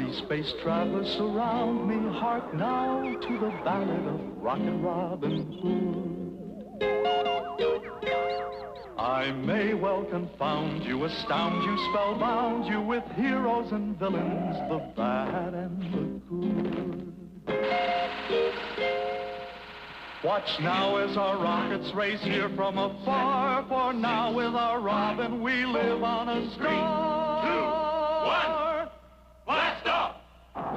Ye space travelers surround me, hark now to the ballad of Rocket Robin Hood. I may well confound you, astound you, spellbound you with heroes and villains, the bad and the good. Watch now as our rockets race here from afar, for now with our Robin we live on a star. 3, 2, 1, blast off!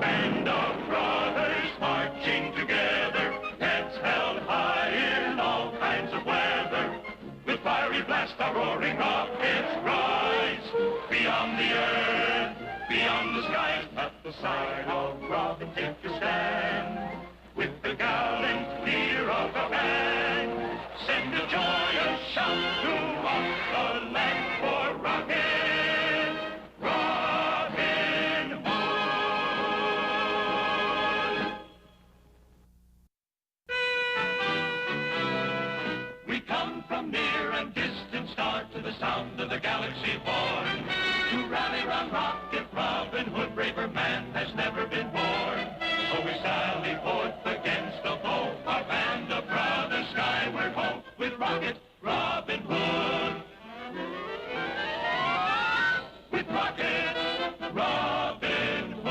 Band of brothers marching together, heads held high in all kinds of weather. With fiery blast our roaring rockets rise, beyond the earth, beyond the skies. At the side of Robin take your stand, with the gallant leer of a band. Send a joyous shout throughout the land for Robin, Robin Hood. We come from near and distant star to the sound of the galaxy born, to rally round Rocket Robin Hood, braver man has never been born. So we sally forth against the foe, our band of brothers skyward ho, with Rocket Robin Hood. With Rocket Robin Hood.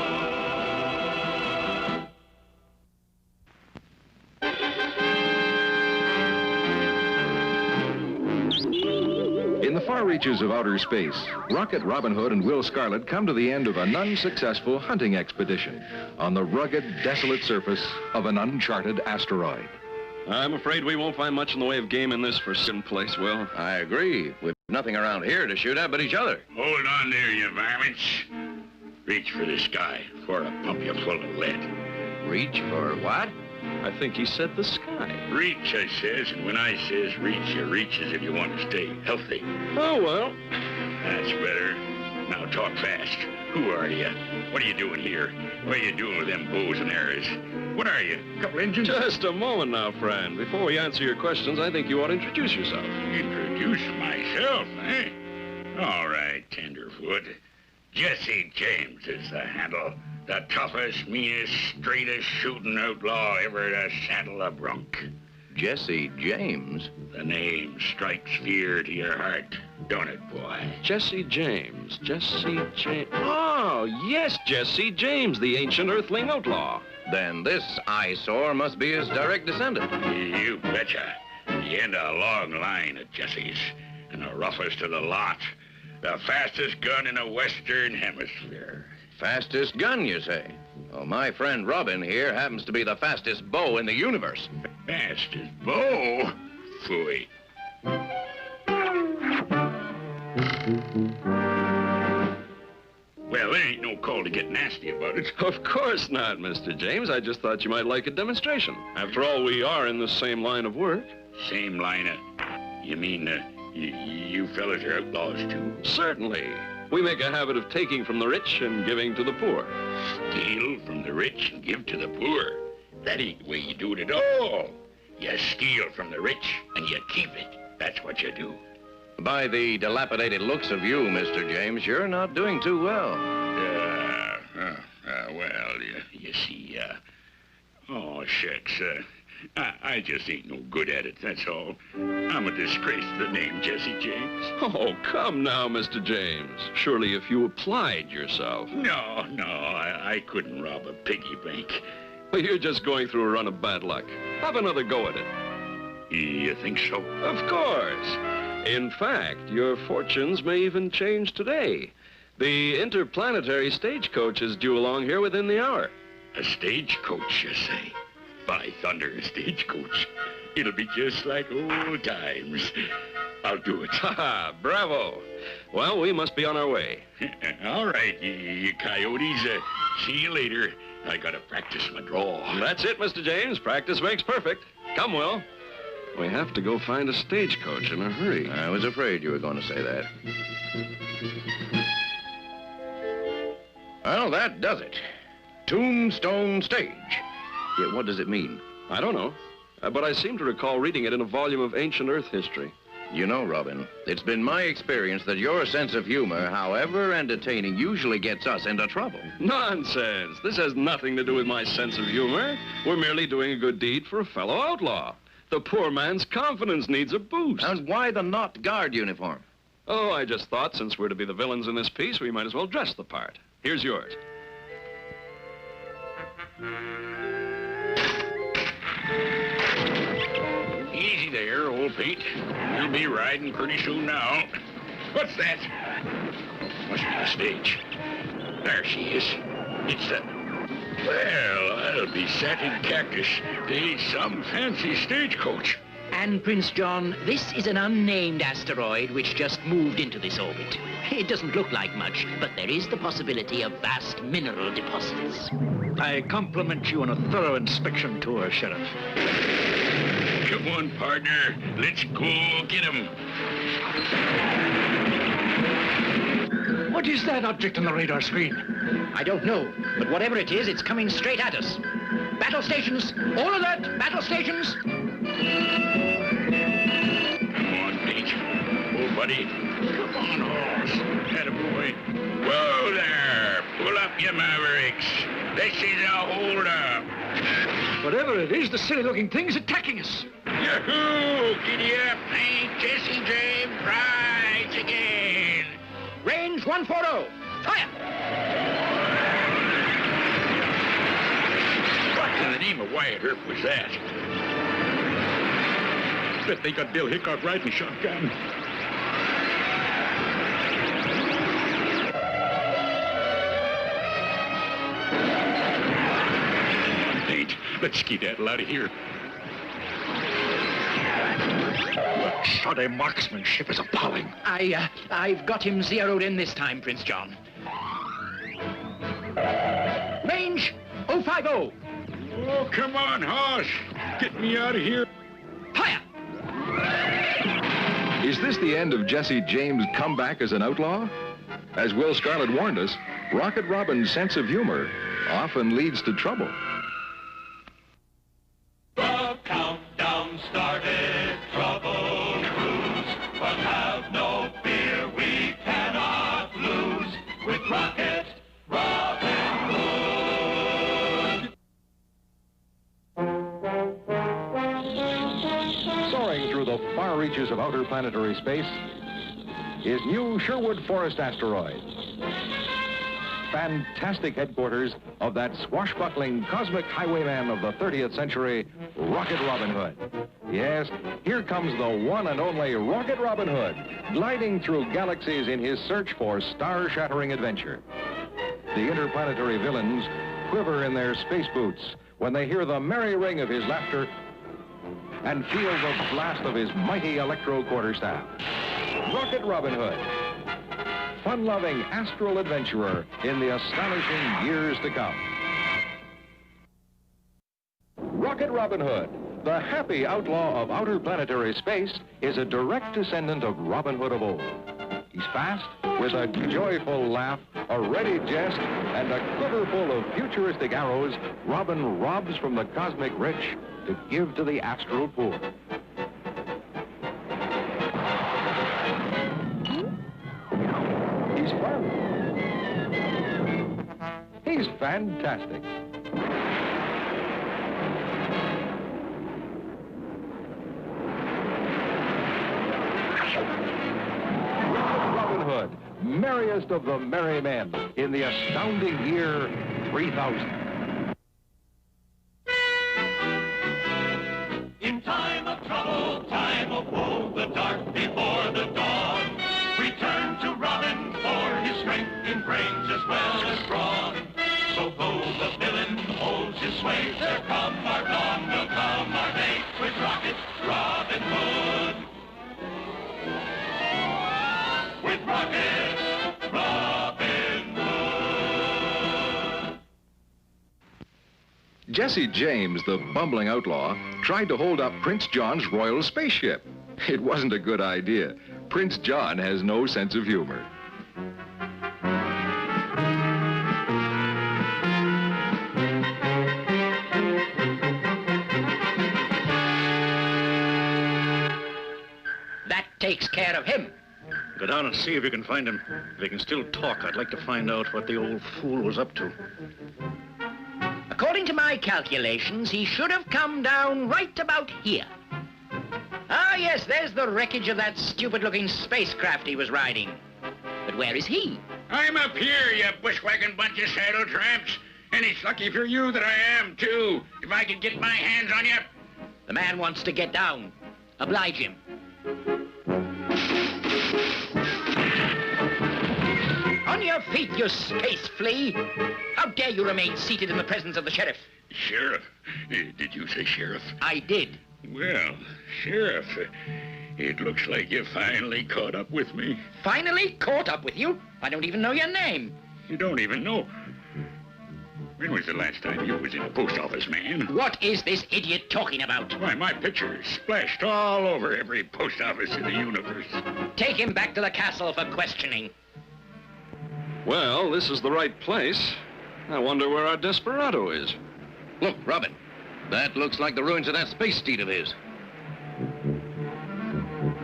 In the far reaches of outer space, Rocket Robin Hood and Will Scarlet come to the end of an unsuccessful hunting expedition on the rugged, desolate surface of an uncharted asteroid. I'm afraid we won't find much in the way of game in this forsaken place, Will. I agree. We've nothing around here to shoot at but each other. Hold on there, you varmints. Reach for the sky, for I'll pump you full of lead. Reach for what? I think he said the sky. Reach, I says, and when I says reach, you reaches if you want to stay healthy. Oh, well. That's better. Now talk fast. Who are you? What are you doing here? What are you doing with them bows and arrows? What are you, a couple engines? Just a moment now, friend. Before we answer your questions, I think you ought to introduce yourself. Introduce myself, eh? All right, tenderfoot. Jesse James is the handle. The toughest, meanest, straightest shooting outlaw ever to saddle a bronc. Jesse James? The name strikes fear to your heart, don't it, boy? Jesse James. Jesse James. Oh, yes, Jesse James, the ancient earthling outlaw. Then this eyesore must be his direct descendant. You betcha. The end of a long line of Jessies, and the roughest of the lot. The fastest gun in the Western Hemisphere. Fastest gun, you say? Well, my friend Robin here happens to be the fastest bow in the universe. Fastest bow? Phooey. Well, there ain't no call to get nasty about it. Of course not, Mr. James. I just thought you might like a demonstration. After all, we are in the same line of work. Same line of... You mean, you fellas are outlaws, too? Certainly. We make a habit of taking from the rich and giving to the poor. Steal from the rich and give to the poor? That ain't the way you do it at all. You steal from the rich and you keep it. That's what you do. By the dilapidated looks of you, Mr. James, you're not doing too well. Well, you see, oh, shucks, I just ain't no good at it, that's all. I'm a disgrace to the name Jesse James. Oh, come now, Mr. James. Surely if you applied yourself. No, I couldn't rob a piggy bank. Well, you're just going through a run of bad luck. Have another go at it. You think so? Of course. In fact, your fortunes may even change today. The interplanetary stagecoach is due along here within the hour. A stagecoach, you say? By thunder, a stagecoach. It'll be just like old times. I'll do it. Ha! Bravo. Well, we must be on our way. All right, you coyotes. See you later. I gotta practice my draw. That's it, Mr. James. Practice makes perfect. Come, Will. We have to go find a stagecoach in a hurry. I was afraid you were going to say that. Well, that does it. Tombstone Stage. Yeah, what does it mean? I don't know. But I seem to recall reading it in a volume of ancient Earth history. You know, Robin, it's been my experience that your sense of humor, however entertaining, usually gets us into trouble. Nonsense. This has nothing to do with my sense of humor. We're merely doing a good deed for a fellow outlaw. The poor man's confidence needs a boost. And why the N.O.T. guard uniform? Oh, I just thought since we're to be the villains in this piece, we might as well dress the part. Here's yours. Easy there, old Pete. You'll be riding pretty soon now. What's that? Must be the stage. There she is. It's the... Well, I'll be satin cactus to eat some fancy stagecoach. And, Prince John, this is an unnamed asteroid which just moved into this orbit. It doesn't look like much, but there is the possibility of vast mineral deposits. I compliment you on a thorough inspection tour, Sheriff. Come on, partner. Let's go get him. What is that object on the radar screen? I don't know, but whatever it is, it's coming straight at us. Battle stations! All alert! Battle stations! Come on, Pete. Oh, buddy. Come on, horse. Attaboy. Whoa there. Pull up, you mavericks. This is a hold-up. Whatever it is, the silly-looking thing is attacking us. Yahoo! Giddy up, ain't Jesse James rides again. Range 140! Fire! What in the name of Wyatt Earp was that? Bet they got Bill Hickok riding shotgun. Come on, Pete. Let's skedaddle out of here. Shoddy marksmanship is appalling. I've got him zeroed in this time, Prince John. Range 050! Oh, come on, Hoss. Get me out of here. Fire! Is this the end of Jesse James' comeback as an outlaw? As Will Scarlet warned us, Rocket Robin's sense of humor often leads to trouble. The countdown started, trouble cruise, but have no fear, we cannot lose with Rocket Robin Hood. Soaring through the far reaches of outer planetary space is new Sherwood Forest asteroid. Fantastic headquarters of that swashbuckling cosmic highwayman of the 30th century, Rocket Robin Hood. Yes, here comes the one and only Rocket Robin Hood, gliding through galaxies in his search for star-shattering adventure. The interplanetary villains quiver in their space boots when they hear the merry ring of his laughter and feel the blast of his mighty electro quarterstaff. Rocket Robin Hood, fun-loving astral adventurer in the astonishing years to come. Rocket Robin Hood, the happy outlaw of outer planetary space, is a direct descendant of Robin Hood of old. He's fast, with a joyful laugh, a ready jest, and a quiver full of futuristic arrows. Robin robs from the cosmic rich to give to the astral poor. He's fun. He's fantastic. Robin Hood, merriest of the merry men in the astounding year 3000. In time of trouble, time of woe, the dark before the dawn, return to Robin for his strength in brains as well as brawn. So though the villain holds his sway, there come our dawn, will come our day, with Rocket Robin Hood. With Rocket Robin Hood. Jesse James, the bumbling outlaw, tried to hold up Prince John's royal spaceship. It wasn't a good idea. Prince John has no sense of humor. That takes care of him. Go down and see if you can find him. If he can still talk, I'd like to find out what the old fool was up to. According to my calculations, he should have come down right about here. Ah, yes, there's the wreckage of that stupid-looking spacecraft he was riding. But where is he? I'm up here, you bushwhacking bunch of saddle tramps. And it's lucky for you that I am, too. If I could get my hands on you. The man wants to get down. Oblige him. On your feet, you space flea! How dare you remain seated in the presence of the sheriff? Sheriff? Did you say sheriff? I did. Well, Sheriff, it looks like you finally caught up with me. Finally caught up with you? I don't even know your name. You don't even know? When was the last time you was in the post office, man? What is this idiot talking about? Why, my picture is splashed all over every post office in the universe. Take him back to the castle for questioning. Well, this is the right place. I wonder where our desperado is. Look, Robin. That looks like the ruins of that space steed of his.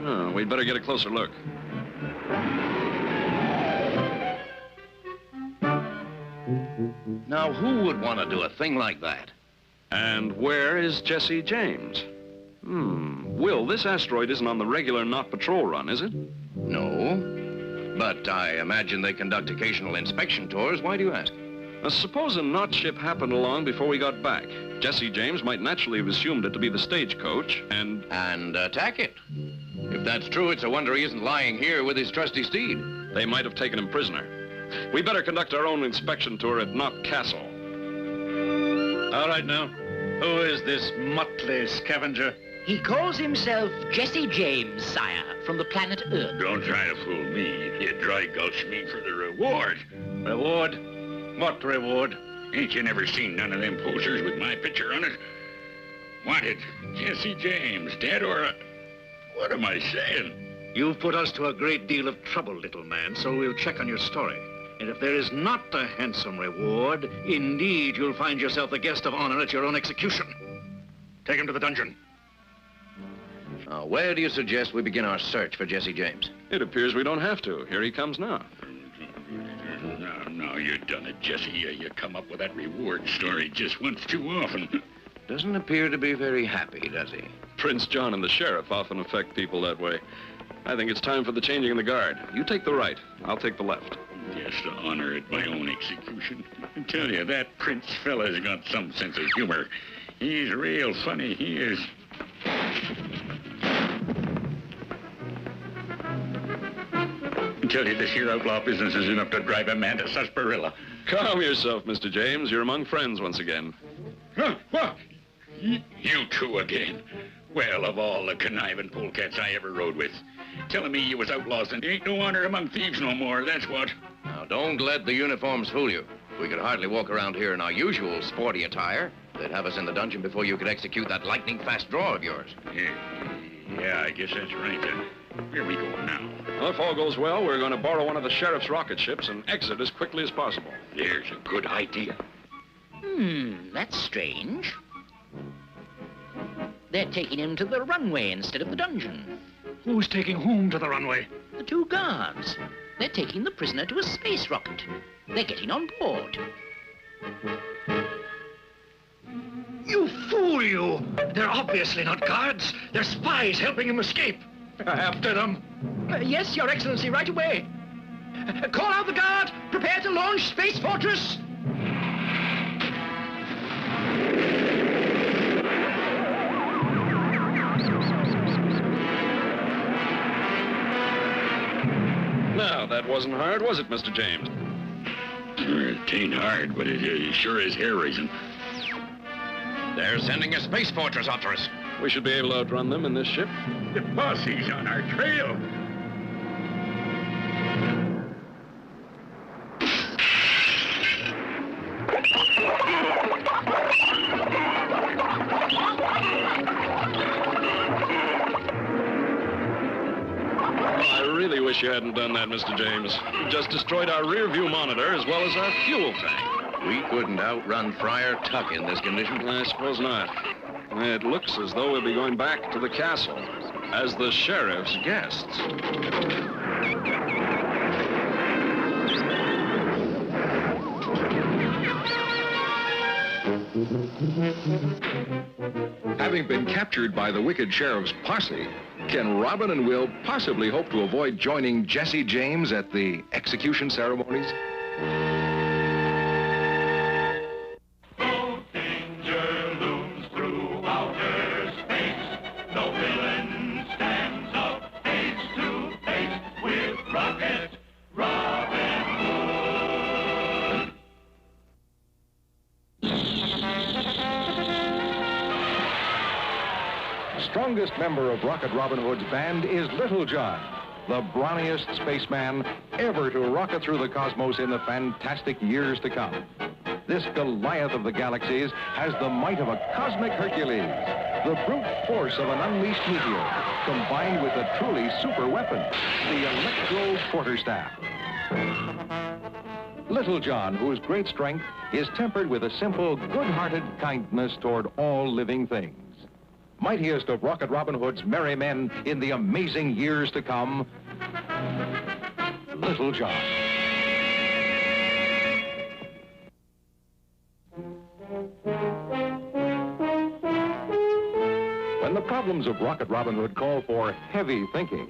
Oh, we'd better get a closer look. Now, who would want to do a thing like that? And where is Jesse James? Will, this asteroid isn't on the regular N.O.T. patrol run, is it? No. But I imagine they conduct occasional inspection tours. Why do you ask? Suppose a N.O.T. ship happened along before we got back. Jesse James might naturally have assumed it to be the stagecoach and... And attack it. If that's true, it's a wonder he isn't lying here with his trusty steed. They might have taken him prisoner. We better conduct our own inspection tour at N.O.T. Castle. All right, now. Who is this motley scavenger? He calls himself Jesse James, sire, from the planet Earth. Don't try to fool me. You dry gulch me for the reward. Reward? What reward? Ain't you never seen none of them posters with my picture on it? Wanted, Jesse James, dead or... What am I saying? You've put us to a great deal of trouble, little man, so we'll check on your story. And if there is not a handsome reward, indeed you'll find yourself the guest of honor at your own execution. Take him to the dungeon. Now, where do you suggest we begin our search for Jesse James? It appears we don't have to. Here he comes now. No, you done it, Jesse. You come up with that reward story just once too often. Doesn't appear to be very happy, does he? Prince John and the sheriff often affect people that way. I think it's time for the changing of the guard. You take the right. I'll take the left. Just to honor at my own execution. I tell you, that Prince fella's got some sense of humor. He's real funny, he is. I tell you, this here outlaw business is enough to drive a man to sarsaparilla. Calm yourself, Mr. James. You're among friends once again. Huh? What? You two again? Well, of all the conniving polecats I ever rode with. Telling me you was outlaws and ain't no honor among thieves no more, that's what. Now, don't let the uniforms fool you. We could hardly walk around here in our usual sporty attire. They'd have us in the dungeon before you could execute that lightning-fast draw of yours. Yeah, I guess that's right then. Where we going now? Well, if all goes well, we're going to borrow one of the sheriff's rocket ships and exit as quickly as possible. There's a good idea. That's strange. They're taking him to the runway instead of the dungeon. Who's taking whom to the runway? The two guards. They're taking the prisoner to a space rocket. They're getting on board. You fool, you! They're obviously not guards. They're spies helping him escape. After them. Yes, Your Excellency, right away. Call out the guard. Prepare to launch Space Fortress. Now, that wasn't hard, was it, Mr. James? It ain't hard, but it sure is hair-raising. They're sending a space fortress after us. We should be able to outrun them in this ship. The posse's on our trail. I really wish you hadn't done that, Mr. James. You just destroyed our rear view monitor as well as our fuel tank. We couldn't outrun Friar Tuck in this condition. I suppose not. It looks as though we'll be going back to the castle. as the sheriff's guests. Having been captured by the wicked sheriff's posse, can Robin and Will possibly hope to avoid joining Jesse James at the execution ceremonies? No danger looms through outer space. No villain stands up face to face with Rocket Robin Hood. Strongest member of Rocket Robin Hood's band is Little John, the brawniest spaceman ever to rocket through the cosmos in the fantastic years to come. This Goliath of the galaxies has the might of a cosmic Hercules, the brute force of an unleashed meteor, combined with a truly super weapon, the electro quarterstaff. Little John, whose great strength is tempered with a simple, good-hearted kindness toward all living things. Mightiest of Rocket Robin Hood's merry men in the amazing years to come, Little John. When the problems of Rocket Robin Hood call for heavy thinking,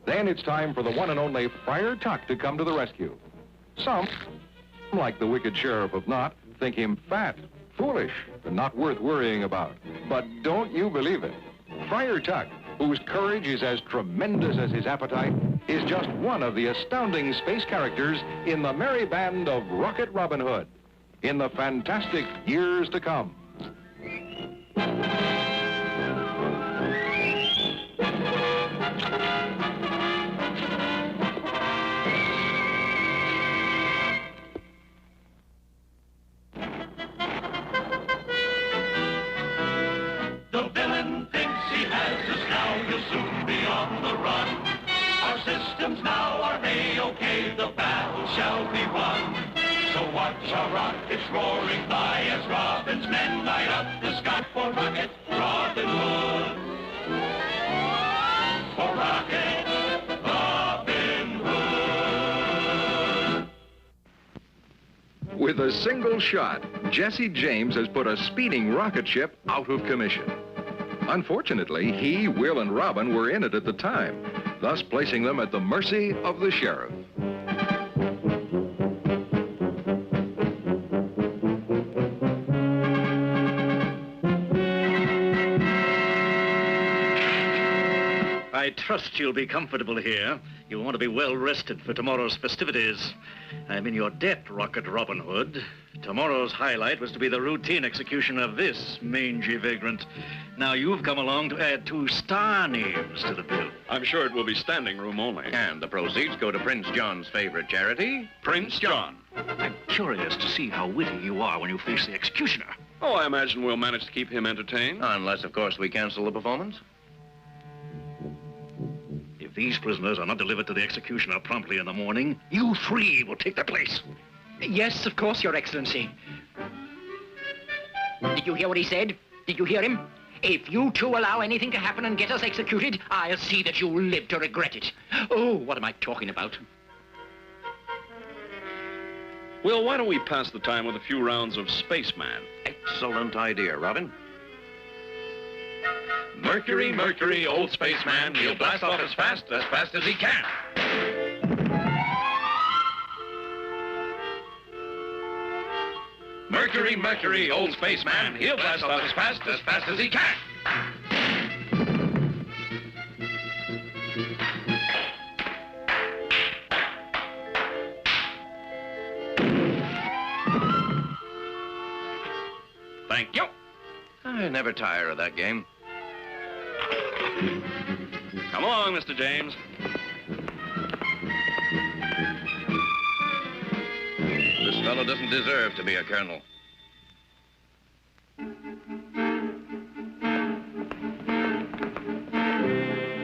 then it's time for the one and only Friar Tuck to come to the rescue. Some, like the wicked Sheriff of N.O.T, think him fat, foolish, and not worth worrying about. But don't you believe it. Friar Tuck, whose courage is as tremendous as his appetite, is just one of the astounding space characters in the merry band of Rocket Robin Hood in the fantastic years to come. The villain thinks he has us now, he'll soon be on the run. Our systems now are A-OK, the battle shall be won. So watch our rockets roaring by as Robin's men light up the sky for Rocket Robin Hood. For Rocket Robin Hood. With a single shot, Jesse James has put a speeding rocket ship out of commission. Unfortunately, he, Will, and Robin were in it at the time, thus placing them at the mercy of the sheriff. I trust you'll be comfortable here. You'll want to be well rested for tomorrow's festivities. I'm in your debt, Rocket Robin Hood. Tomorrow's highlight was to be the routine execution of this mangy vagrant. Now you've come along to add 2 star names to the bill. I'm sure it will be standing room only. And the proceeds go to Prince John's favorite charity, Prince John. I'm curious to see how witty you are when you face the executioner. Oh, I imagine we'll manage to keep him entertained. unless, of course, we cancel the performance. If these prisoners are not delivered to the executioner promptly in the morning, you 3 will take their place. Yes, of course, Your Excellency. Did you hear what he said? Did you hear him? If you 2 allow anything to happen and get us executed, I'll see that you live to regret it. Oh, what am I talking about? Will, why don't we pass the time with a few rounds of Spaceman? Excellent idea, Robin. Mercury, Mercury, old spaceman, he'll blast off as fast as he can. Mercury, Mercury, old spaceman, he'll blast off as fast as he can. Thank you. I never tire of that game. Come along, Mr. James. This fellow doesn't deserve to be a colonel.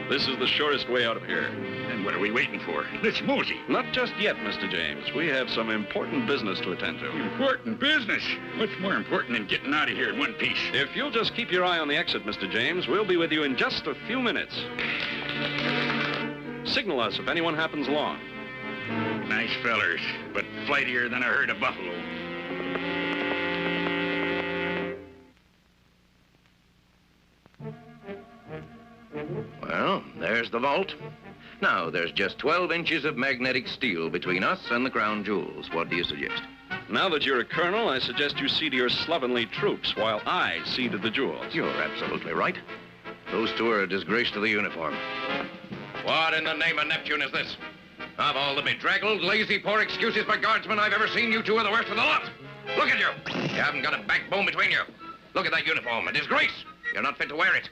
This is the shortest way out of here. And What are we waiting for? Let's mosey. Not just yet, Mr. James. We have some important business to attend to. Important business? What's more important than getting out of here in one piece? If you'll just keep your eye on the exit, Mr. James, we'll be with you in just a few minutes. Signal us if anyone happens along. Nice fellers, but flightier than a herd of buffalo. Well, there's the vault. Now, there's just 12 inches of magnetic steel between us and the crown jewels. What do you suggest? Now that you're a colonel, I suggest you see to your slovenly troops while I see to the jewels. You're absolutely right. Those two are a disgrace to the uniform. What in the name of Neptune is this? Of all the bedraggled, lazy, poor excuses for guardsmen I've ever seen, you two are the worst of the lot. Look at you. You haven't got a backbone between you. Look at that uniform, a disgrace. You're not fit to wear it.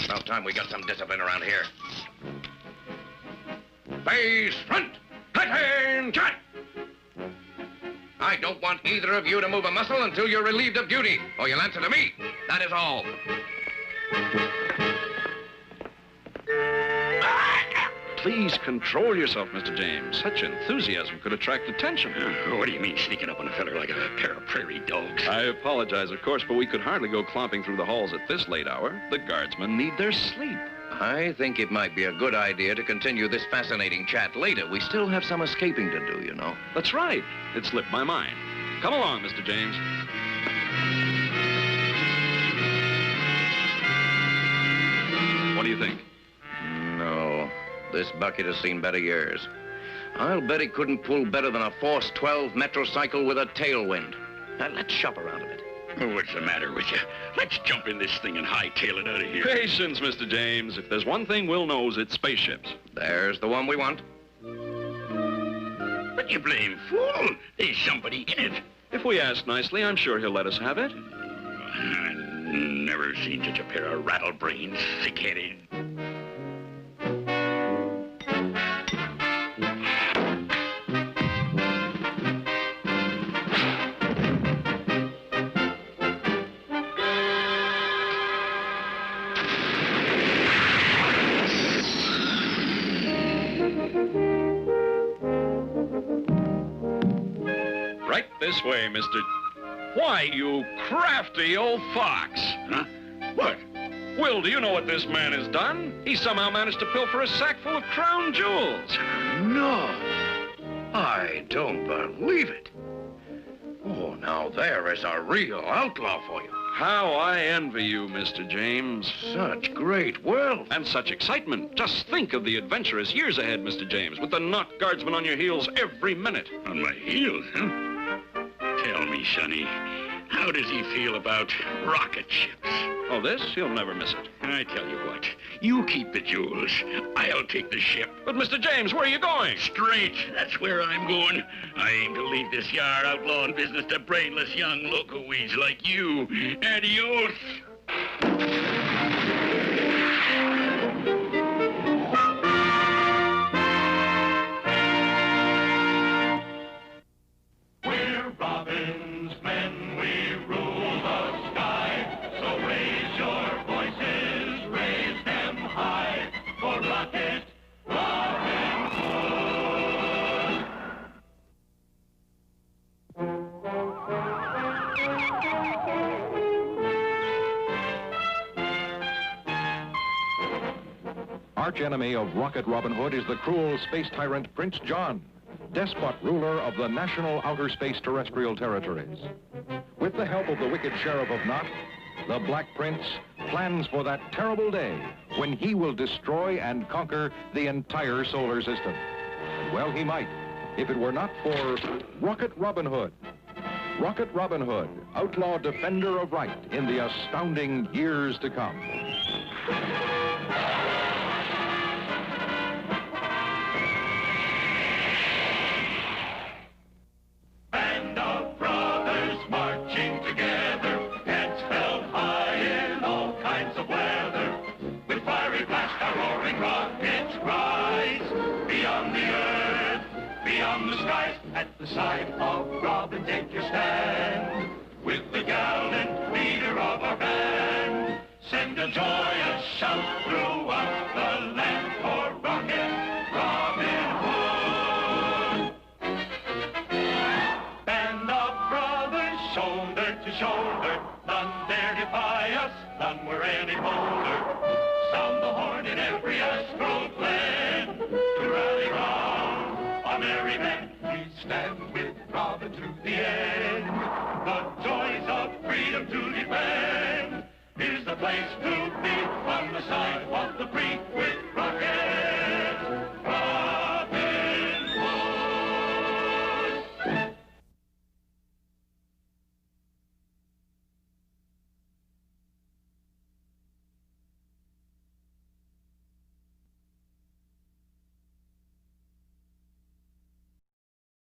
About time we got some discipline around here. Face front. Attention! I don't want either of you to move a muscle until you're relieved of duty, or you'll answer to me. That is all. Please control yourself, Mr. James. Such enthusiasm could attract attention. What do you mean, sneaking up on a feller like a pair of prairie dogs? I apologize, of course, but we could hardly go clomping through the halls at this late hour. The guardsmen need their sleep. I think it might be a good idea to continue this fascinating chat later. We still have some escaping to do, you know. That's right. It slipped my mind. Come along, Mr. James. What do you think? No. This bucket has seen better years. I'll bet he couldn't pull better than a Force 12 metrocycle with a tailwind. Now, let's shop around a bit. Oh, what's the matter with you? Let's jump in this thing and hightail it out of here. Patience, Mr. James. If there's one thing we'll know, it's spaceships. There's the one we want. But you blame fool. There's somebody in it. If we ask nicely, I'm sure he'll let us have it. I've never seen such a pair of rattle-brains, thick-headed. Right this way, Mr. Why, you crafty old fox. Huh? What? Will, do you know what this man has done? He somehow managed to pilfer a sack full of crown jewels. No. I don't believe it. Oh, now there is a real outlaw for you. How I envy you, Mr. James. Such great wealth. And such excitement. Just think of the adventurous years ahead, Mr. James, with the N.O.T. guardsmen on your heels every minute. On my heels, huh? Tell me, Sonny, how does he feel about rocket ships? Oh, this? He'll never miss it. I tell you what, you keep the jewels. I'll take the ship. But, Mr. James, where are you going? Straight. That's where I'm going. I aim to leave this yar outlawing business to brainless young loco-weeds like you. Adios. We're Robin's men, we rule the sky. So raise your voices, raise them high. For Rocket Robin Hood. Arch enemy of Rocket Robin Hood is the cruel space tyrant Prince John, despot ruler of the national outer space terrestrial territories. With the help of the wicked Sheriff of N.O.T, the Black Prince plans for that terrible day when he will destroy and conquer the entire solar system. And well, he might, if it were not for Rocket Robin Hood. Rocket Robin Hood, outlaw defender of right in the astounding years to come. Band of brothers marching together, heads held high in all kinds of weather. With fiery blast our roaring rockets rise. Beyond the earth, beyond the skies, at the side of Robin take your stand. With the gallant leader of our band, send a joyous shout throughout the land for Rocket Robin. to shoulder. None dare defy us, none were any bolder. Sound the horn in every astral glen to rally round our merry men. We stand with Robin to the end. The joys of freedom to defend is the place to be on the side of the free.